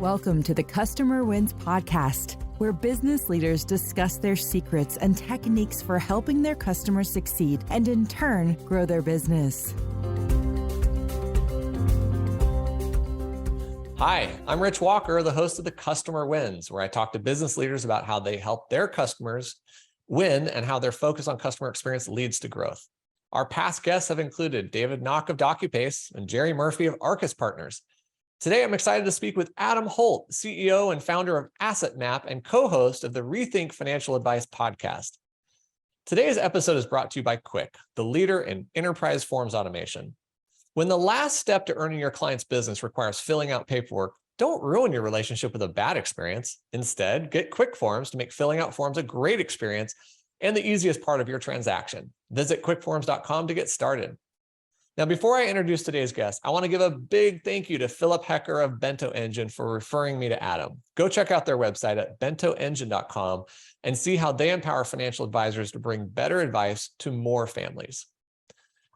Welcome to the Customer Wins podcast, where business leaders discuss their secrets and techniques for helping their customers succeed and in turn grow their business. Hi, I'm Rich Walker, the host of the Customer Wins, where I talk to business leaders about how they help their customers win and how their focus on customer experience leads to growth. Our past guests have included David Knock of DocuPace and Jerry Murphy of Arcus Partners. Today, I'm excited to speak with Adam Holt, CEO and founder of AssetMap and co-host of the Rethink Financial Advice podcast. Today's episode is brought to you by Quick, the leader in enterprise forms automation. When the last step to earning your client's business requires filling out paperwork, don't ruin your relationship with a bad experience. Instead, get Quick Forms to make filling out forms a great experience and the easiest part of your transaction. Visit quickforms.com to get started. Now, before I introduce today's guest, I want to give a big thank you to Philip Hecker of Bento Engine for referring me to Adam. Go check out their website at bentoengine.com and see how they empower financial advisors to bring better advice to more families.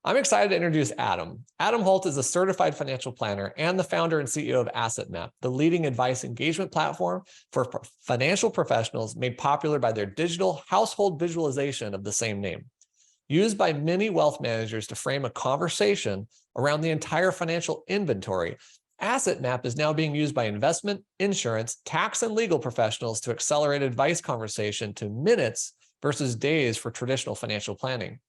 I'm excited to introduce Adam. Adam Holt is a certified financial planner and the founder and CEO of AssetMap, the leading advice engagement platform for financial professionals made popular by their digital household visualization of the same name. Used by many wealth managers to frame a conversation around the entire financial inventory, AssetMap is now being used by investment, insurance, tax, and legal professionals to accelerate advice conversation to minutes versus days for traditional financial planning.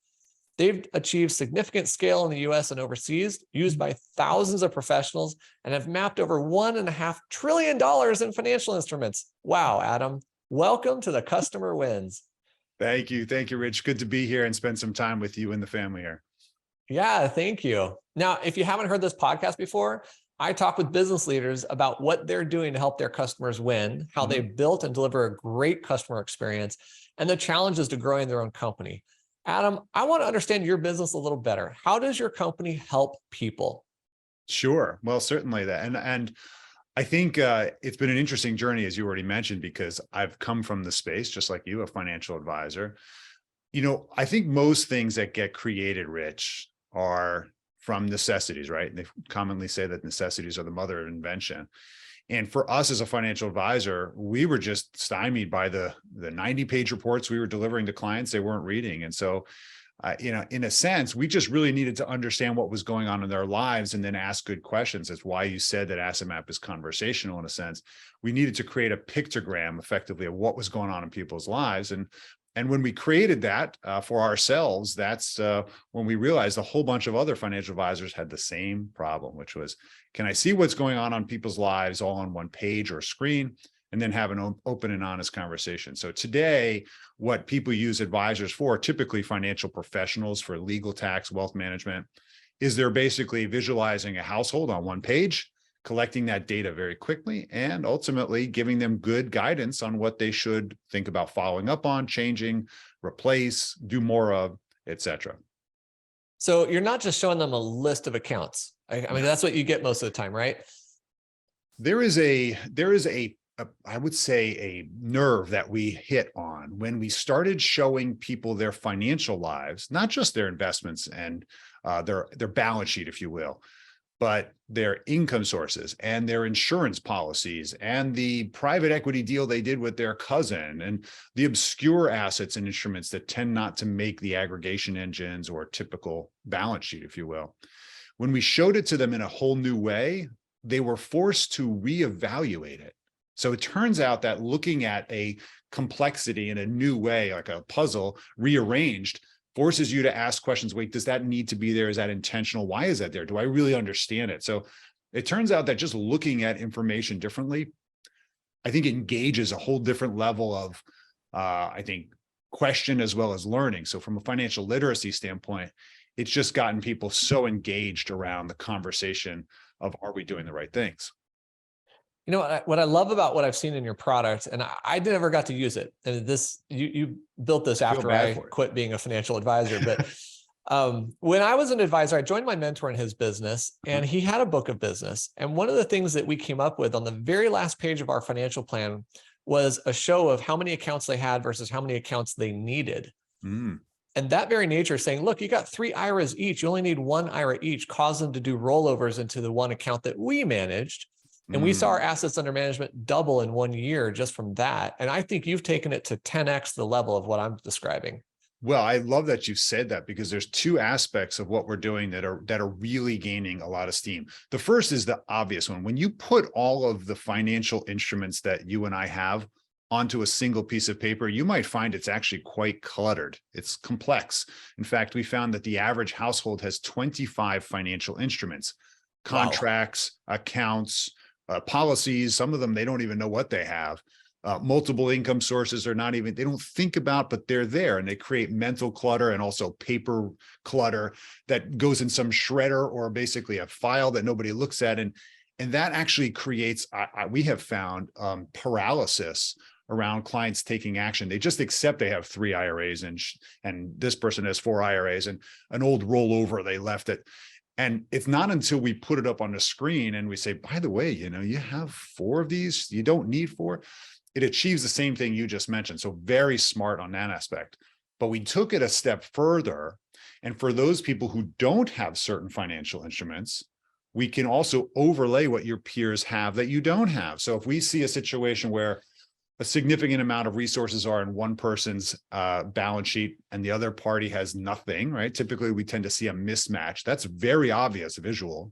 They've achieved significant scale in the US and overseas, used by thousands of professionals, and have mapped over $1.5 trillion in financial instruments. Wow, Adam, welcome to the Customer Wins. Thank you. Thank you, Rich. Good to be here and spend some time with you and the family here. Yeah, thank you. Now, if you haven't heard this podcast before, I talk with business leaders about what they're doing to help their customers win, how they've built and deliver a great customer experience, and the challenges to growing their own company. Adam, I want to understand your business a little better. How does your company help people? Sure. Well, certainly that. And I think it's been an interesting journey, as you already mentioned, because I've come from the space, just like you, a financial advisor. You know, I think most things that get created, Rich, are from necessities, right? And they commonly say that necessities are the mother of invention. And for us as a financial advisor, we were just stymied by the 90-page reports we were delivering to clients they weren't reading. And so, in a sense, we just really needed to understand what was going on in their lives and then ask good questions. That's why you said that AssetMap is conversational in a sense. We needed to create a pictogram effectively of what was going on in people's lives. And when we created that for ourselves, that's when we realized a whole bunch of other financial advisors had the same problem, which was, can I see what's going on people's lives all on one page or screen, and then have an open and honest conversation? So today, what people use advisors for, typically financial professionals for legal, tax, wealth management, is they're basically visualizing a household on one page, collecting that data very quickly, and ultimately giving them good guidance on what they should think about following up on, changing, replace, do more of, etc. So you're not just showing them a list of accounts. I mean, that's what you get most of the time, right? There is I would say a nerve that we hit on when we started showing people their financial lives, not just their investments and their balance sheet, if you will, but their income sources and their insurance policies and the private equity deal they did with their cousin and the obscure assets and instruments that tend not to make the aggregation engines or typical balance sheet, if you will. When we showed it to them in a whole new way, they were forced to reevaluate it. So it turns out that looking at a complexity in a new way, like a puzzle rearranged, forces you to ask questions. Wait, does that need to be there? Is that intentional? Why is that there? Do I really understand it? So it turns out that just looking at information differently, I think engages a whole different level of, question as well as learning. So from a financial literacy standpoint, it's just gotten people so engaged around the conversation of, are we doing the right things? You know, what I love about what I've seen in your product, and I never got to use it. And this, you built this after I quit being a financial advisor. But when I was an advisor, I joined my mentor in his business, and he had a book of business. And one of the things that we came up with on the very last page of our financial plan was a show of how many accounts they had versus how many accounts they needed. And that very nature saying, look, you got 3 IRAs each. You only need 1 IRA each, caused them to do rollovers into the one account that we managed. And we saw our assets under management double in 1 year just from that. And I think you've taken it to 10x the level of what I'm describing. Well, I love that you said that, because there's two aspects of what we're doing that are really gaining a lot of steam. The first is the obvious one. When you put all of the financial instruments that you and I have onto a single piece of paper, you might find it's actually quite cluttered. It's complex. In fact, we found that the average household has 25 financial instruments, contracts, accounts, policies. Some of them, they don't even know what they have. Multiple income sources are not even, they don't think about, but they're there, and they create mental clutter and also paper clutter that goes in some shredder or basically a file that nobody looks at. And that actually creates, we have found paralysis around clients taking action. They just accept they have 3 IRAs and this person has 4 IRAs and an old rollover, they left it. And it's not until we put it up on the screen and we say, by the way, you have 4 of these, you don't need 4. It achieves the same thing you just mentioned. So very smart on that aspect. But we took it a step further. And for those people who don't have certain financial instruments, we can also overlay what your peers have that you don't have. So if we see a situation where a significant amount of resources are in one person's balance sheet and the other party has nothing, right? Typically, we tend to see a mismatch. That's very obvious visual.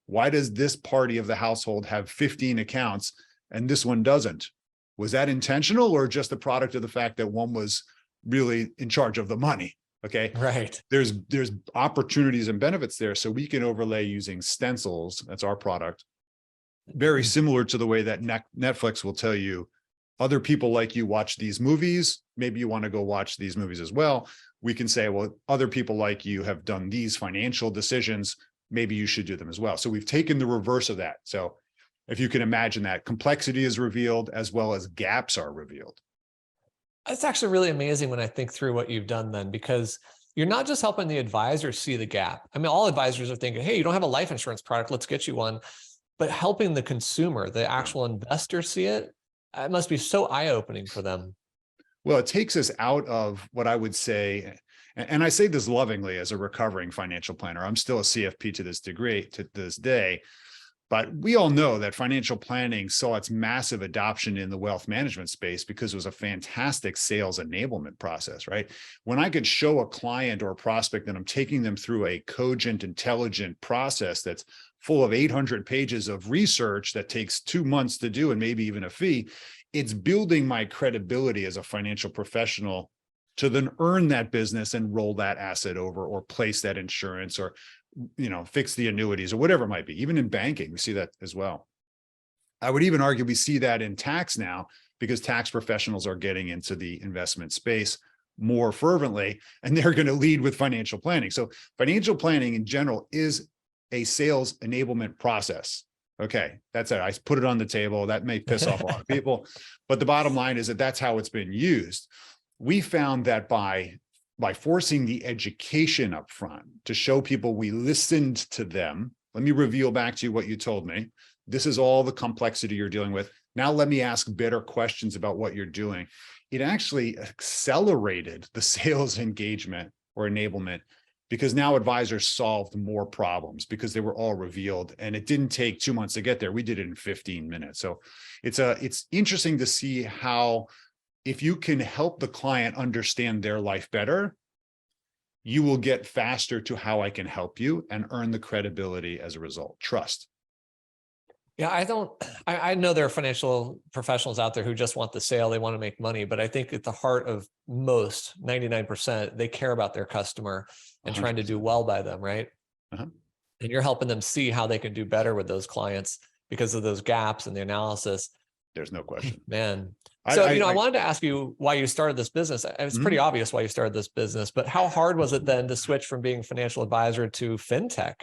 Why does this party of the household have 15 accounts and this one doesn't? Was that intentional or just a product of the fact that one was really in charge of the money? Okay. Right. There's opportunities and benefits there. So we can overlay using stencils. That's our product. Very similar to the way that Netflix will tell you other people like you watch these movies. Maybe you want to go watch these movies as well. We can say, well, other people like you have done these financial decisions. Maybe you should do them as well. So we've taken the reverse of that. So if you can imagine that, complexity is revealed as well as gaps are revealed. It's actually really amazing when I think through what you've done then, because you're not just helping the advisor see the gap. I mean, all advisors are thinking, hey, you don't have a life insurance product, let's get you one. But helping the consumer, the actual investor see it, it must be so eye-opening for them. Well, it takes us out of what I would say, and I say this lovingly as a recovering financial planner. I'm still a CFP to this degree, to this day. But we all know that financial planning saw its massive adoption in the wealth management space because it was a fantastic sales enablement process, right? When I could show a client or a prospect that I'm taking them through a cogent, intelligent process that's full of 800 pages of research that takes 2 months to do and maybe even a fee, it's building my credibility as a financial professional to then earn that business and roll that asset over or place that insurance or fix the annuities or whatever it might be. Even in banking, we see that as well. I would even argue we see that in tax now because tax professionals are getting into the investment space more fervently, and they're going to lead with financial planning. So financial planning in general is a sales enablement process. Okay, that's it. I put it on the table. That may piss off a lot of people, but the bottom line is that that's how it's been used. We found that by forcing the education up front to show people we listened to them. Let me reveal back to you what you told me. This is all the complexity you're dealing with. Now let me ask better questions about what you're doing. It actually accelerated the sales engagement or enablement because now advisors solved more problems because they were all revealed, and it didn't take 2 months to get there. We did it in 15 minutes. So it's interesting to see how, if you can help the client understand their life better, you will get faster to how I can help you and earn the credibility as a result. Trust. Yeah, I know there are financial professionals out there who just want the sale, they want to make money, but I think at the heart of most, 99%, they care about their customer and 100%. Trying to do well by them, right? And you're helping them see how they can do better with those clients because of those gaps in the analysis. There's no question. Man. So, I wanted to ask you why you started this business. It's pretty obvious why you started this business, but how hard was it then to switch from being a financial advisor to FinTech?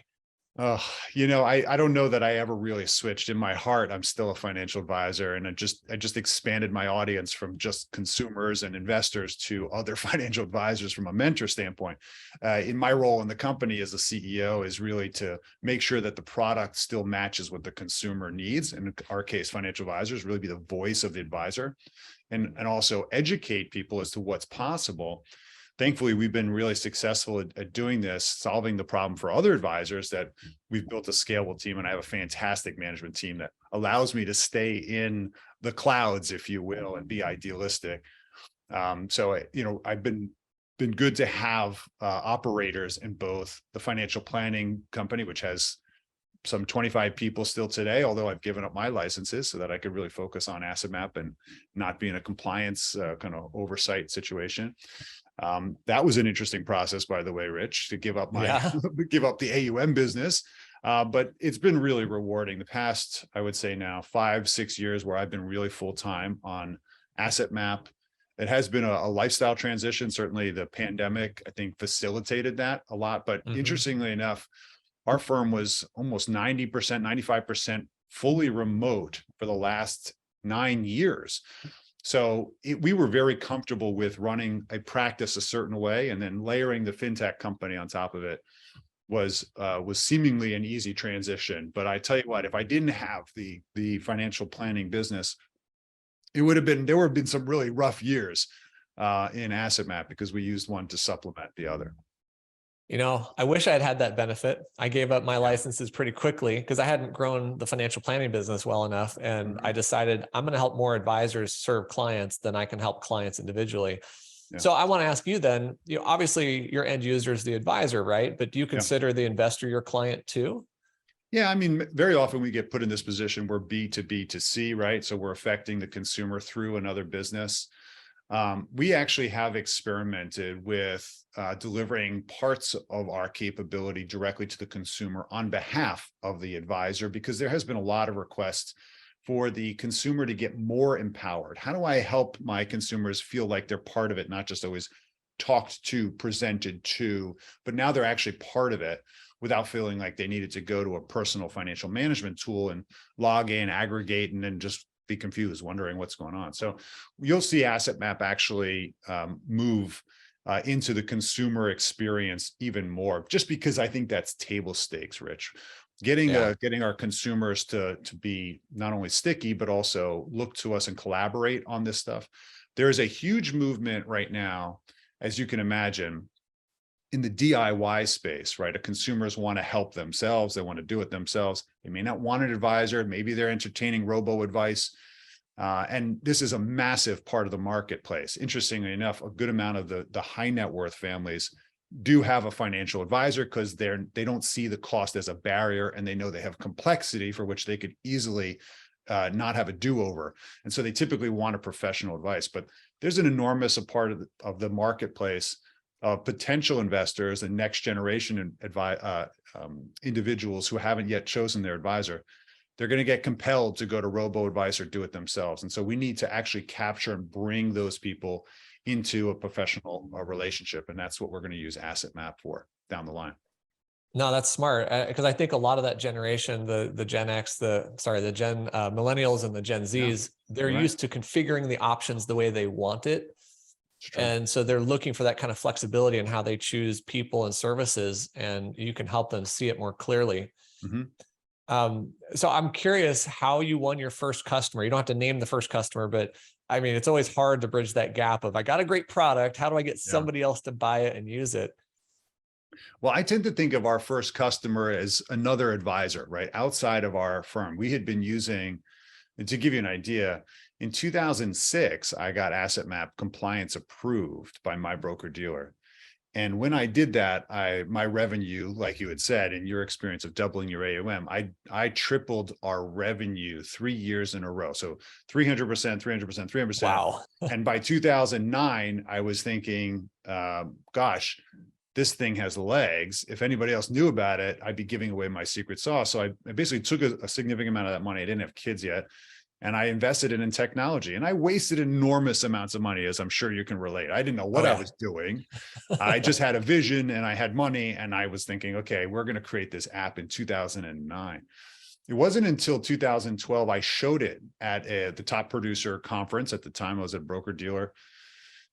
I don't know that I ever really switched. In my heart, I'm still a financial advisor, and I just expanded my audience from just consumers and investors to other financial advisors from a mentor standpoint. In my role in the company as a CEO is really to make sure that the product still matches what the consumer needs. In our case, financial advisors really be the voice of the advisor and also educate people as to what's possible. thankfully, we've been really successful at doing this, solving the problem for other advisors, that we've built a scalable team, and I have a fantastic management team that allows me to stay in the clouds, if you will, and be idealistic. I've been good to have operators in both the financial planning company, which has some 25 people still today, although I've given up my licenses so that I could really focus on asset map and not be in a compliance kind of oversight situation. That was an interesting process, by the way, Rich, to give up give up the AUM business. But it's been really rewarding the past, I would say now 5-6 years, where I've been really full-time on asset map. It has been a lifestyle transition. Certainly the pandemic, I think, facilitated that a lot. But interestingly enough, our firm was almost 90%, 95% fully remote for the last 9 years. So we were very comfortable with running a practice a certain way, and then layering the FinTech company on top of it was seemingly an easy transition. But I tell you what, if I didn't have the financial planning business, there would have been some really rough years in asset map, because we used one to supplement the other. I wish I had had that benefit. I gave up my licenses pretty quickly because I hadn't grown the financial planning business well enough. And I decided I'm going to help more advisors serve clients than I can help clients individually. Yeah. So I want to ask you then, obviously your end user is the advisor, right? But do you consider the investor your client too? Yeah, I mean, very often we get put in this position where B to B to C, right? So we're affecting the consumer through another business. We actually have experimented with delivering parts of our capability directly to the consumer on behalf of the advisor, because there has been a lot of requests for the consumer to get more empowered. How do I help my consumers feel like they're part of it, not just always talked to, presented to, but now they're actually part of it, without feeling like they needed to go to a personal financial management tool and log in, aggregate, and then just be confused, wondering what's going on. So you'll see Asset Map actually move into the consumer experience even more, just because I think that's table stakes, Rich. Getting our consumers to be not only sticky, but also look to us and collaborate on this stuff. There is a huge movement right now, as you can imagine, in the DIY space, right? Consumers want to help themselves. They want to do it themselves. They may not want an advisor. Maybe they're entertaining robo advice. And this is a massive part of the marketplace. Interestingly enough, a good amount of the high net worth families do have a financial advisor, because they don't see the cost as a barrier, and they know they have complexity for which they could easily not have a do-over. And so they typically want a professional advice. But there's an enormous part of the marketplace of potential investors and next generation individuals who haven't yet chosen their advisor. They're going to get compelled to go to robo advice or do it themselves. And so we need to actually capture and bring those people into a professional relationship. And that's what we're going to use Asset Map for down the line. No, that's smart, because I think a lot of that generation, the Gen X, the Gen Millennials and the Gen Zs, they're used to configuring the options the way they want it. And so they're looking for that kind of flexibility in how they choose people and services, and you can help them see it more clearly. So I'm curious how you won your first customer. You don't have to name the first customer, but I mean, it's always hard to bridge that gap of, I got a great product, how do I get somebody else to buy it and use it? Well, I tend to think of our first customer as another advisor, right? Outside of our firm. We had been using, and to give you an idea, in 2006, I got Asset Map compliance approved by my broker dealer. And when I did that, my revenue, like you had said, in your experience of doubling your AUM, I tripled our revenue 3 years in a row. So 300%, 300%, 300%. Wow. And by 2009, I was thinking, gosh, this thing has legs. If anybody else knew about it, I'd be giving away my secret sauce. So I basically took a significant amount of that money. I didn't have kids yet. And I invested it in technology, and I wasted enormous amounts of money, as I'm sure you can relate. I didn't know what I was doing. I just had a vision and I had money, and I was thinking, okay, we're going to create this app in 2009. It wasn't until 2012 I showed it at the top producer conference. At the time, I was a broker dealer.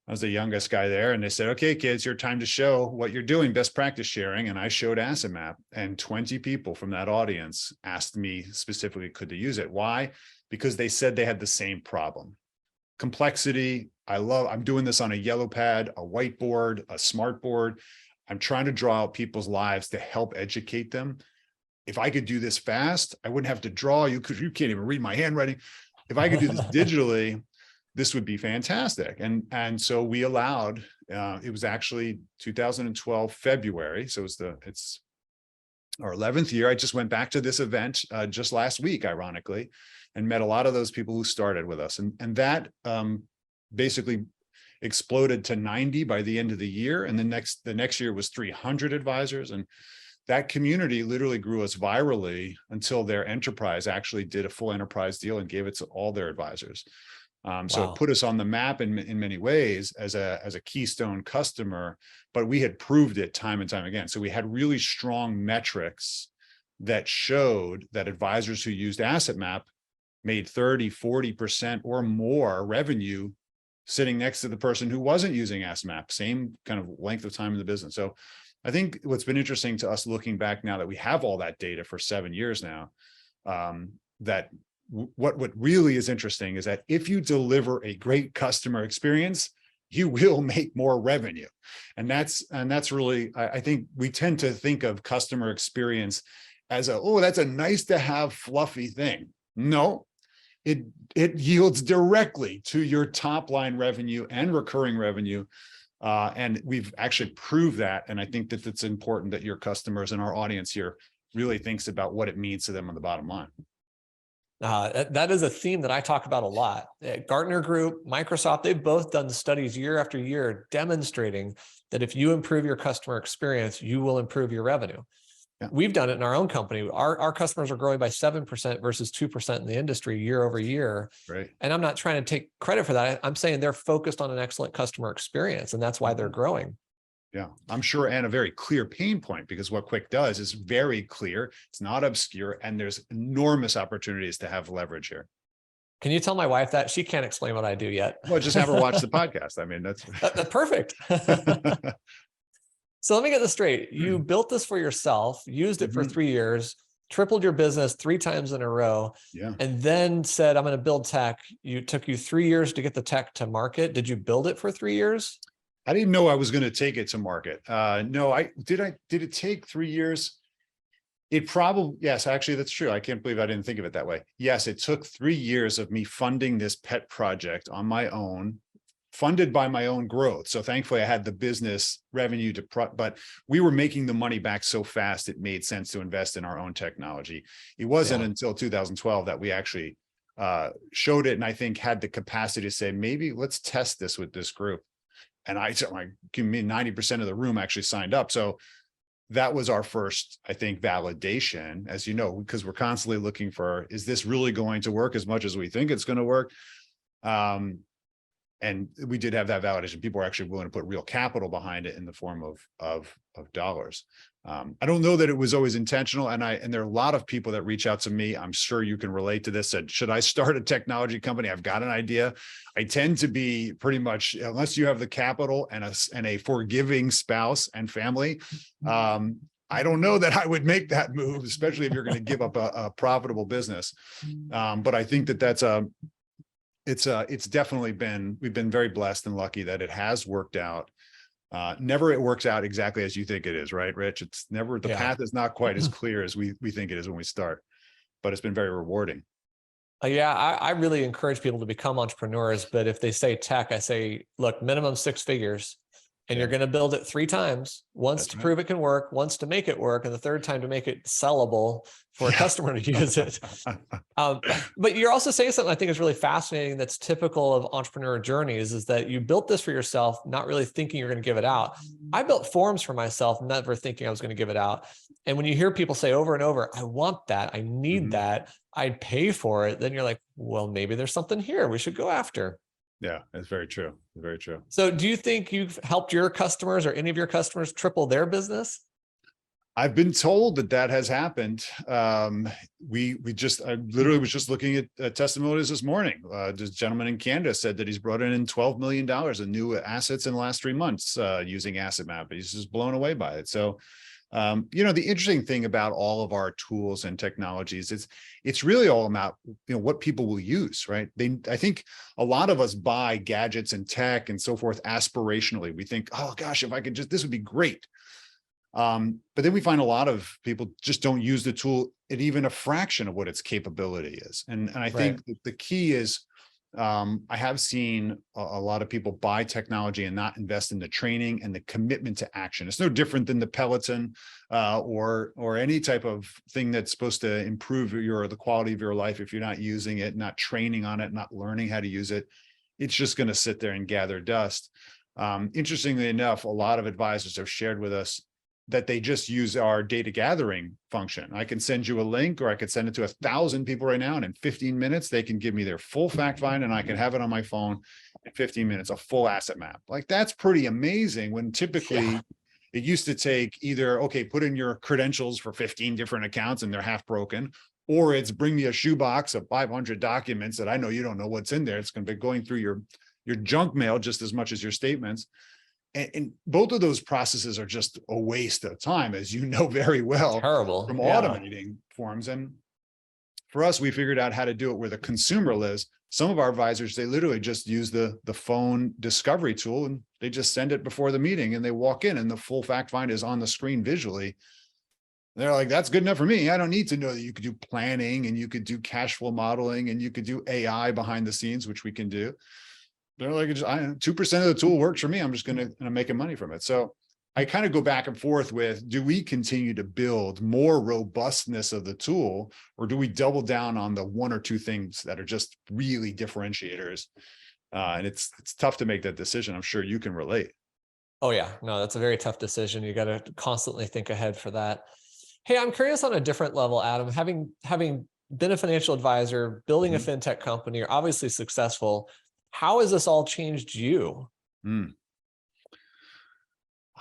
I was the youngest guy there, and they said, okay, kids, your time to show what you're doing, best practice sharing. And I showed Asset Map, and 20 people from that audience asked me specifically, could they use it? Why? Because they said they had the same problem. complexity. I'm doing this on a yellow pad, a whiteboard, a smart board. I'm trying to draw out people's lives to help educate them. If I could do this fast, I wouldn't have to draw you because you can't even read my handwriting. If I could do this digitally, this would be fantastic. And so we allowed, it was actually 2012, February. So it's our 11th year. I just went back to this event just last week, ironically, and met a lot of those people who started with us. And that basically exploded to 90 by the end of the year. And the next year was 300 advisors. And that community literally grew us virally until their enterprise actually did a full enterprise deal and gave it to all their advisors. So Wow. it put us on the map in many ways as a keystone customer, but we had proved it time and time again. So we had really strong metrics that showed that advisors who used Asset Map made 30, 40% or more revenue sitting next to the person who wasn't using Asset Map, same kind of length of time in the business. So I think what's been interesting to us looking back now that we have all that data for 7 years now, that what really is interesting is that if you deliver a great customer experience, you will make more revenue. And that's really, I think we tend to think of customer experience as that's a nice to have fluffy thing. No, it yields directly to your top line revenue and recurring revenue. And we've actually proved that. And I think that it's important that your customers and our audience here really thinks about what it means to them on the bottom line. That is a theme that I talk about a lot. Gartner Group, Microsoft, they've both done studies year after year demonstrating that if you improve your customer experience, you will improve your revenue. Yeah. We've done it in our own company. Our customers are growing by 7% versus 2% in the industry year over year. Right. And I'm not trying to take credit for that. I'm saying they're focused on an excellent customer experience, and that's why they're growing. Yeah, I'm sure, and a very clear pain point, because what Quick does is very clear. It's not obscure, and there's enormous opportunities to have leverage here. Can you tell my wife that? She can't explain what I do yet. Well, just have her watch the podcast. I mean, that's perfect. So let me get this straight. You built this for yourself, used it for 3 years, tripled your business 3 times in a row, and then said, I'm going to build tech. It took you 3 years to get the tech to market. Did you build it for 3 years? I didn't know I was going to take it to market. No, did it take 3 years? It probably, yes, actually, that's true. I can't believe I didn't think of it that way. Yes, it took 3 years of me funding this pet project on my own, funded by my own growth. So thankfully I had the business revenue but we were making the money back so fast, it made sense to invest in our own technology. It wasn't until 2012 that we actually showed it, and I think had the capacity to say, maybe let's test this with this group. And I 90% of the room actually signed up. So that was our first, I think, validation, as you know, because we're constantly looking for, is this really going to work as much as we think it's going to work? And we did have that validation. People were actually willing to put real capital behind it in the form of dollars. I don't know that it was always intentional. And there are a lot of people that reach out to me. I'm sure you can relate to this. Said, should I start a technology company? I've got an idea. I tend to be pretty much, unless you have the capital and a forgiving spouse and family, I don't know that I would make that move, especially if you're going to give up a profitable business. But I think that it's definitely been, we've been very blessed and lucky that it has worked out. Never it works out exactly as you think it is, right, Rich? It's never, the path is not quite as clear as we think it is when we start, but it's been very rewarding. I really encourage people to become entrepreneurs, but if they say tech, I say, look, minimum 6 figures. And you're going to build it 3 times, once to prove it can work, once to make it work, and the 3rd time to make it sellable for a customer to use it. But you're also saying something I think is really fascinating that's typical of entrepreneur journeys, is that you built this for yourself, not really thinking you're going to give it out. I built forms for myself, never thinking I was going to give it out. And when you hear people say over and over, I want that, I need that, I'd pay for it, then you're like, well, maybe there's something here we should go after. Yeah, that's very true. Very true. So do you think you've helped your customers or any of your customers triple their business? I've been told that has happened. I literally was just looking at testimonials this morning. This gentleman in Canada said that he's brought in $12 million in new assets in the last 3 months using Asset Map. He's just blown away by it. So The interesting thing about all of our tools and technologies is it's really all about, what people will use, right? I think a lot of us buy gadgets and tech and so forth aspirationally. We think, oh gosh, if I could this would be great. But then we find a lot of people just don't use the tool at even a fraction of what its capability is. And I think that the key is, I have seen a lot of people buy technology and not invest in the training and the commitment to action. It's no different than the Peloton or any type of thing that's supposed to improve the quality of your life. If you're not using it, not training on it, not learning how to use it, it's just going to sit there and gather dust. Interestingly enough, a lot of advisors have shared with us that they just use our data gathering function. I can send you a link, or I could send it to 1,000 people right now, and in 15 minutes, they can give me their full fact find, and I can have it on my phone in 15 minutes, a full asset map. Like, that's pretty amazing, when typically it used to take either, okay, put in your credentials for 15 different accounts and they're half broken, or it's bring me a shoebox of 500 documents that I know you don't know what's in there. It's going to be going through your junk mail just as much as your statements. And both of those processes are just a waste of time, as you know very well, Terrible. from automating forms. And for us, we figured out how to do it where the consumer lives. Some of our advisors, they literally just use the phone discovery tool, and they just send it before the meeting, and they walk in and the full fact find is on the screen visually. They're like, that's good enough for me. I don't need to know that you could do planning and you could do cash flow modeling and you could do AI behind the scenes, which we can do. They're like, 2% of the tool works for me. I'm just going to make money from it. So I kind of go back and forth with, do we continue to build more robustness of the tool, or do we double down on the one or two things that are just really differentiators? And it's tough to make that decision. I'm sure you can relate. Oh yeah, no, that's a very tough decision. You got to constantly think ahead for that. Hey, I'm curious on a different level, Adam, having been a financial advisor, building a FinTech company, you're obviously successful. How has this all changed you? I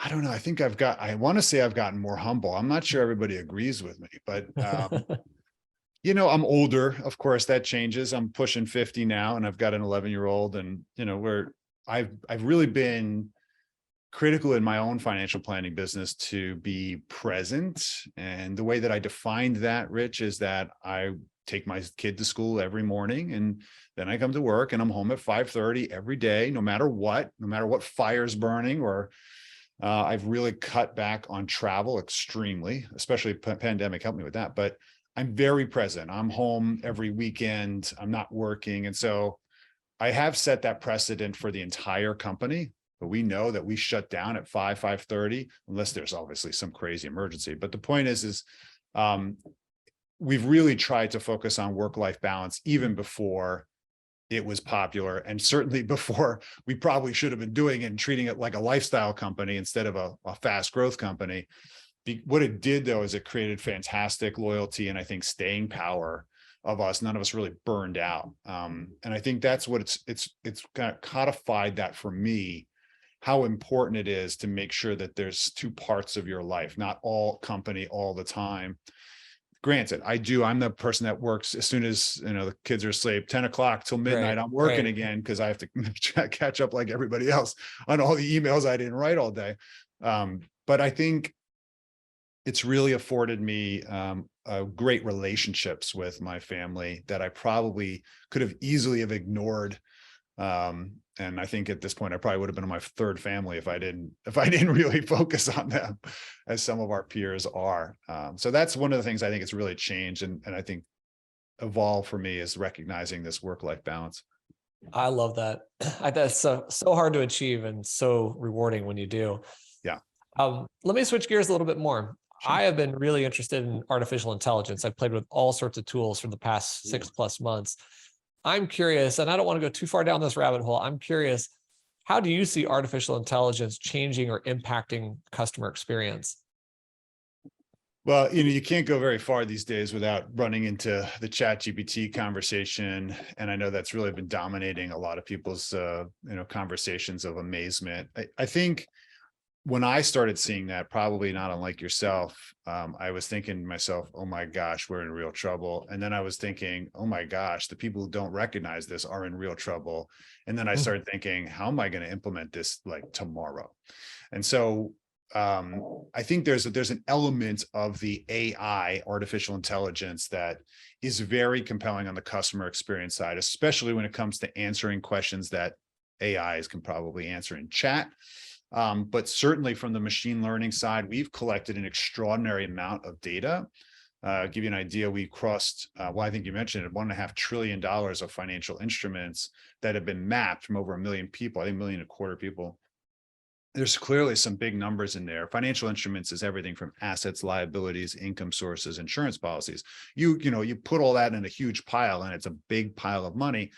don't know. I think I want to say I've gotten more humble. I'm not sure everybody agrees with me, but I'm older. Of course, that changes. I'm pushing 50 now, and I've got an 11-year-old, and I've really been critical in my own financial planning business to be present. And the way that I defined that, Rich, is that I take my kid to school every morning, and then I come to work, and I'm home at 5:30 every day, no matter what fire's burning, or I've really cut back on travel extremely, especially pandemic helped me with that. But I'm very present. I'm home every weekend. I'm not working. And so I have set that precedent for the entire company, but we know that we shut down at 5:30, unless there's obviously some crazy emergency. But the point is we've really tried to focus on work-life balance even before it was popular, and certainly before we probably should have been doing it and treating it like a lifestyle company instead of a fast growth company. What it did, though, is it created fantastic loyalty and I think staying power of us. None of us really burned out. And I think that's what it's kind of codified that for me, how important it is to make sure that there's two parts of your life, not all company all the time. Granted, I'm the person that works as soon as the kids are asleep, 10 o'clock till midnight. I'm working again because I have to catch up like everybody else on all the emails I didn't write all day. But I think it's really afforded me great relationships with my family that I probably could have easily have ignored. And I think at this point, I probably would have been in my third family if I didn't really focus on them, as some of our peers are. So that's one of the things I think it's really changed, and I think evolved for me, is recognizing this work-life balance. I love that. That's so hard to achieve and so rewarding when you do. Yeah. Let me switch gears a little bit more. Sure. I have been really interested in artificial intelligence. I've played with all sorts of tools for the past 6+ months. I'm curious, and I don't want to go too far down this rabbit hole. I'm curious, how do you see artificial intelligence changing or impacting customer experience? Well, you can't go very far these days without running into the ChatGPT conversation. And I know that's really been dominating a lot of people's, conversations of amazement. I think when I started seeing that, probably not unlike yourself, I was thinking to myself, oh my gosh, we're in real trouble. And then I was thinking, oh my gosh, the people who don't recognize this are in real trouble. And then I started thinking, how am I going to implement this like tomorrow? And so I think there's an element of the AI, artificial intelligence, that is very compelling on the customer experience side, especially when it comes to answering questions that AIs can probably answer in chat. But certainly from the machine learning side, we've collected an extraordinary amount of data. Give you an idea, we crossed, well, I think you mentioned it, $1.5 trillion of financial instruments that have been mapped from over 1 million people, I think 1.25 million people. There's clearly some big numbers in there. Financial instruments is everything from assets, liabilities, income sources, insurance policies. You put all that in a huge pile, and it's a big pile of money.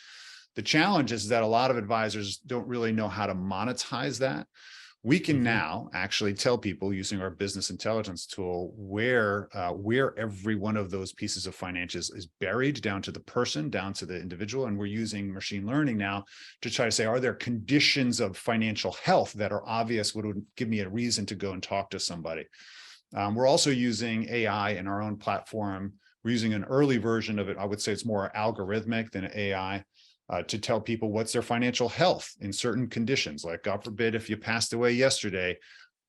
The challenge is that a lot of advisors don't really know how to monetize that. We can now actually tell people using our business intelligence tool where every one of those pieces of financials is buried, down to the person, down to the individual. And we're using machine learning now to try to say, are there conditions of financial health that are obvious, would give me a reason to go and talk to somebody? We're also using AI in our own platform. We're using an early version of it. I would say it's more algorithmic than AI. To tell people what's their financial health in certain conditions. Like, God forbid, if you passed away yesterday,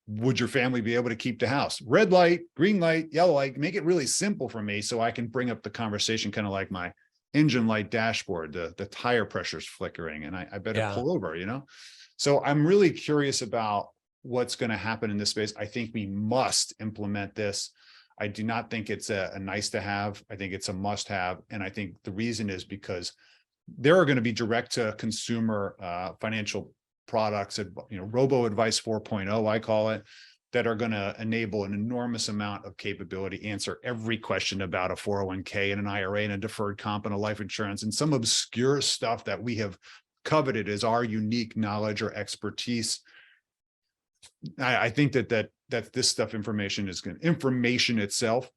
would your family be able to keep the house? Red light, green light, yellow light. Make it really simple for me so I can bring up the conversation, kind of like my engine light dashboard, the tire pressure's flickering, and I better pull over, So I'm really curious about what's going to happen in this space. I think we must implement this. I do not think it's a nice to have. I think it's a must have. And I think the reason is because there are going to be direct to consumer financial products, robo advice 4.0, I call it, that are going to enable an enormous amount of capability, answer every question about a 401k and an IRA and a deferred comp and a life insurance and some obscure stuff that we have coveted as our unique knowledge or expertise. I think that this stuff, information itself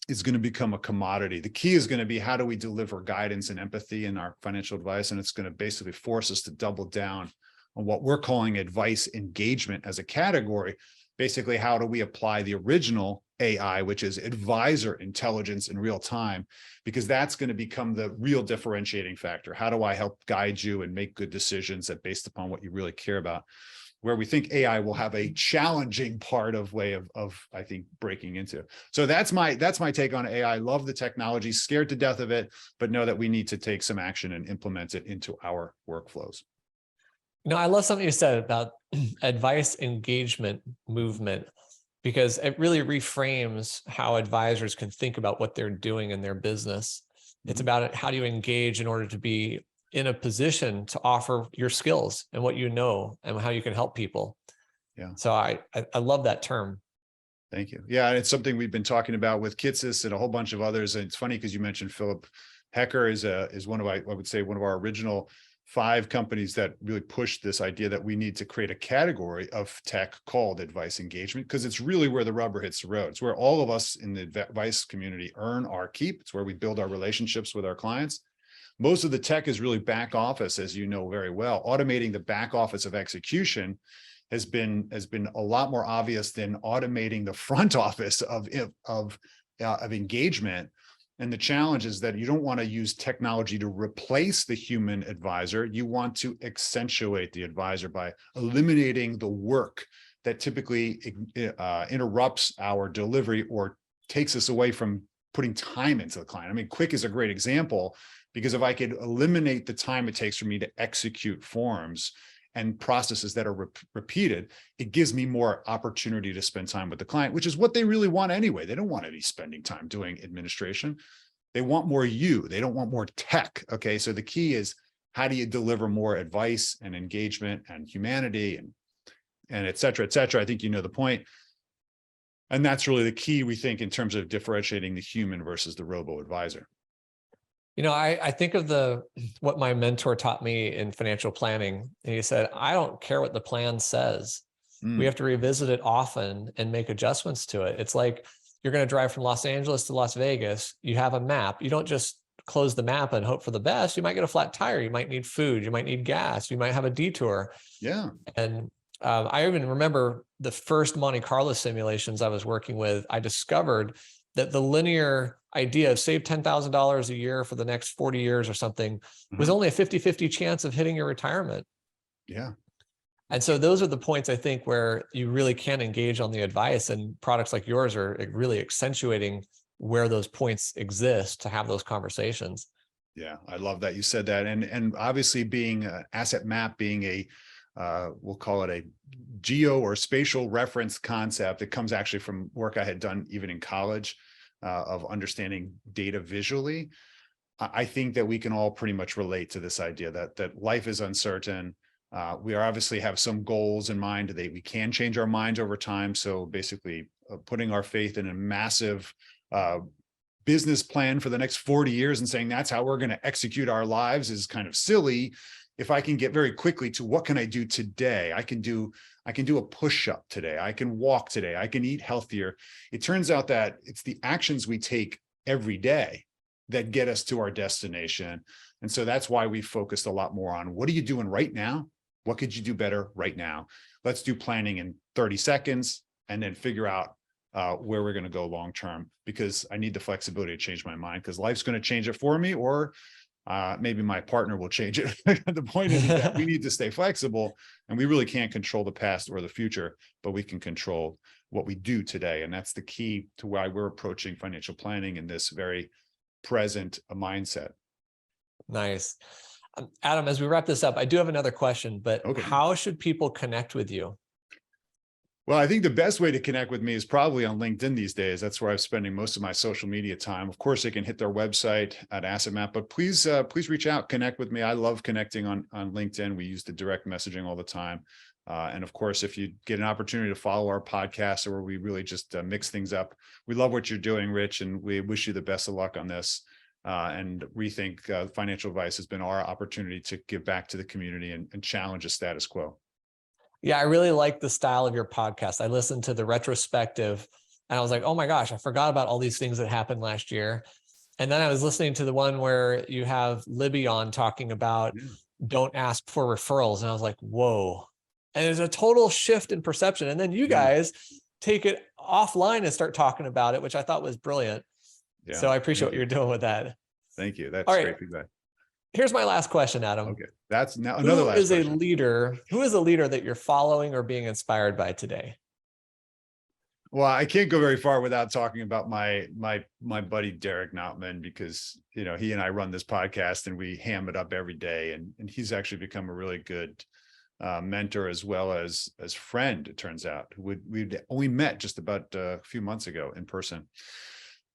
is going to become a commodity. The key is going to be, how do we deliver guidance and empathy in our financial advice? And it's going to basically force us to double down on what we're calling advice engagement as a category. Basically, how do we apply the original AI, which is advisor intelligence in real time? Because that's going to become the real differentiating factor. How do I help guide you and make good decisions that based upon what you really care about? Where we think AI will have a challenging part of way of I think breaking into. So that's my take on AI. I love the technology, scared to death of it, but know that we need to take some action and implement it into our workflows. I love something you said about advice engagement movement, because it really reframes how advisors can think about what they're doing in their business. It's about how do you engage in order to be in a position to offer your skills and what you know and how you can help people. Yeah. So I love that term. Thank you. Yeah. And it's something we've been talking about with Kitsis and a whole bunch of others. And it's funny because you mentioned Philip Hecker is one of, I would say, one of our original 5 companies that really pushed this idea that we need to create a category of tech called advice engagement, because it's really where the rubber hits the road. It's where all of us in the advice community earn our keep. It's where we build our relationships with our clients. Most of the tech is really back office, as you know very well. Automating the back office of execution has been a lot more obvious than automating the front office of engagement. And the challenge is that you don't want to use technology to replace the human advisor. You want to accentuate the advisor by eliminating the work that typically interrupts our delivery or takes us away from putting time into the client. I mean, Quick is a great example, because if I could eliminate the time it takes for me to execute forms and processes that are repeated, it gives me more opportunity to spend time with the client, which is what they really want anyway. They don't want to be spending time doing administration. They want more you. They don't want more tech. Okay, so the key is, how do you deliver more advice and engagement and humanity and et cetera, et cetera. I think you know the point. And that's really the key, we think, in terms of differentiating the human versus the robo-advisor. I think of what my mentor taught me in financial planning. And he said, I don't care what the plan says. We have to revisit it often and make adjustments to it. It's like you're going to drive from Los Angeles to Las Vegas. You have a map. You don't just close the map and hope for the best. You might get a flat tire. You might need food. You might need gas. You might have a detour. Yeah. And I even remember the first Monte Carlo simulations I was working with, I discovered that the linear idea of save $10,000 a year for the next 40 years or something was only a 50-50 chance of hitting your retirement. Yeah. And so those are the points I think where you really can engage on the advice, and products like yours are really accentuating where those points exist to have those conversations. Yeah, I love that you said that. And obviously being an asset map, being a, we'll call it a geo or spatial reference concept that comes actually from work I had done even in college of understanding data visually. I think that we can all pretty much relate to this idea that life is uncertain. We are obviously have some goals in mind that we can change our minds over time. So basically putting our faith in a massive business plan for the next 40 years and saying that's how we're going to execute our lives is kind of silly. If I can get very quickly to what can I do today? I can do a push-up today. I can walk today. I can eat healthier. It turns out that it's the actions we take every day that get us to our destination. And so that's why we focused a lot more on what are you doing right now? What could you do better right now? Let's do planning in 30 seconds and then figure out where we're going to go long term, because I need the flexibility to change my mind, because life's going to change it for me, or maybe my partner will change it. The point is that we need to stay flexible, and we really can't control the past or the future, but we can control what we do today. And that's the key to why we're approaching financial planning in this very present mindset. Nice. Adam, as we wrap this up, I do have another question, but Okay. How should people connect with you? Well, I think the best way to connect with me is probably on LinkedIn these days. That's where I'm spending most of my social media time. Of course, they can hit their website at Asset Map, but please reach out, connect with me. I love connecting on LinkedIn. We use the direct messaging all the time. And of course, if you get an opportunity to follow our podcast, or where we really just mix things up, we love what you're doing, Rich, and we wish you the best of luck on this. And Rethink Financial Advice has been our opportunity to give back to the community and challenge the status quo. Yeah, I really like the style of your podcast. I listened to the retrospective and I was like, oh my gosh, I forgot about all these things that happened last year. And then I was listening to the one where you have Libby on talking about don't ask for referrals. And I was like, whoa. And there's a total shift in perception. And then you guys take it offline and start talking about it, which I thought was brilliant. Yeah, so I appreciate what you're doing with that. Thank you. That's right. Great feedback. Here's my last question, Adam. Okay. That's now another last question. Who is a leader that you're following or being inspired by today? Well, I can't go very far without talking about my buddy, Derek Nautman, because, he and I run this podcast and we ham it up every day. And he's actually become a really good mentor as well as friend, it turns out. We'd only met just about a few months ago in person.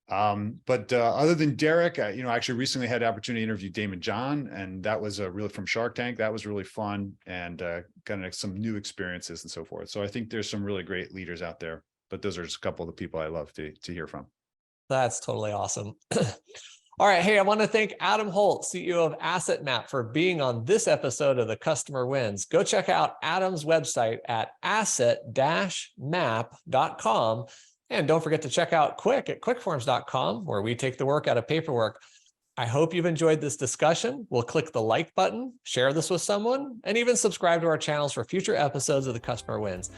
But other than Derek, I actually recently had the opportunity to interview Damon John, and that was really from Shark Tank. That was really fun, and kind of some new experiences and so forth. So I think there's some really great leaders out there, but those are just a couple of the people I love to hear from. That's totally awesome. All right. Hey, I want to thank Adam Holt, CEO of Asset Map, for being on this episode of The Customer Wins. Go check out Adam's website at asset-map.com. And don't forget to check out Quick at quickforms.com, where we take the work out of paperwork. I hope you've enjoyed this discussion. We'll click the like button, share this with someone, and even subscribe to our channels for future episodes of The Customer Wins.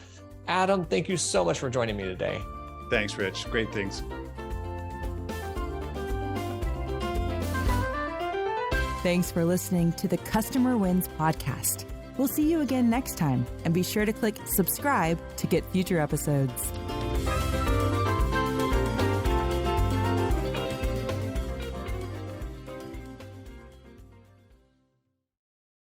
Adam, thank you so much for joining me today. Thanks, Rich. Great things. Thanks for listening to the Customer Wins podcast. We'll see you again next time, and be sure to click subscribe to get future episodes.